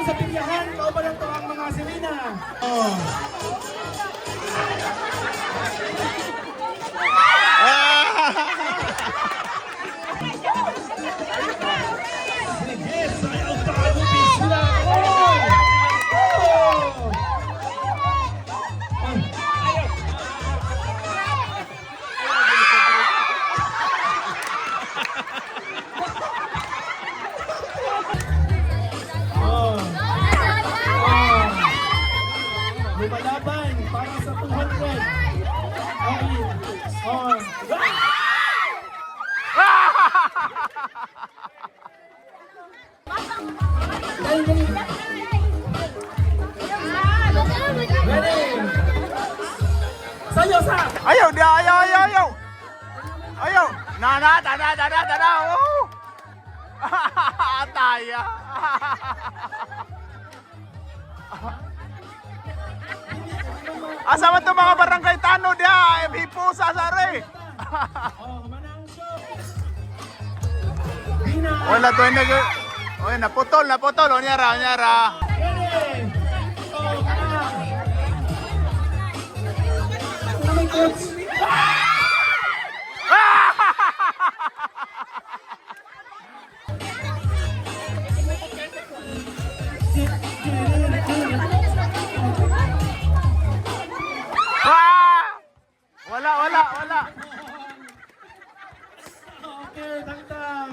sa pilyahan, kaubalan to ang mga sirena. Oh. Sige, sayaw tayo, bisla. Lumalaban para sa 200. Okay. Oh. Ready? Sayo sa! Ayaw dia, ayaw. Ayaw. Tada. Oh. Taya. Asa man to mga barangay Tano dia, hipusa sare. Oh, manang show. Wala to nag. Oy, naputol. Onyara. Ready? Oh, kana. Ano may coach? Wala. Okay, tangtang.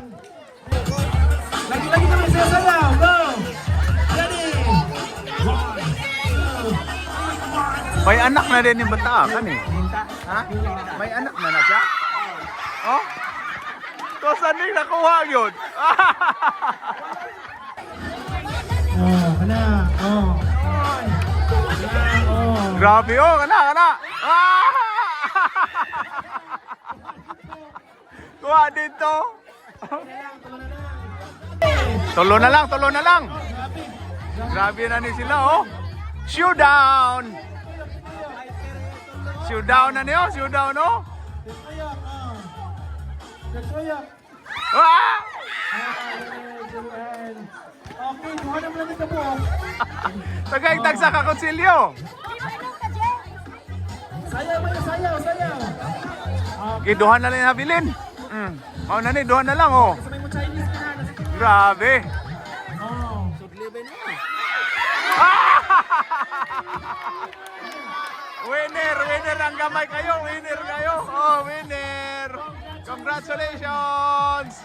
Lagi naman siya sayaw. Go! Ready? May anak na din yung bata kan eh. Ha? May anak na siya? Oh? To saan din nakuha yun? Oh, kana. Oh. Grabe oh, kana. Kuha dito. Tulo na lang. Grabe na ni sila oh. Showdown na niyo, oh. Ah! Okay, duha na mo lang ito po. Tagaigtag sa kakonsilyo. Sayaw. Giduhan na lang habilin. Mao na ni, duhan na lang oh. Sabay mo Chinese ka na. Grabe. Oh. Winner ang gamay kayo, winner kayo. Oh, winner. Congratulations.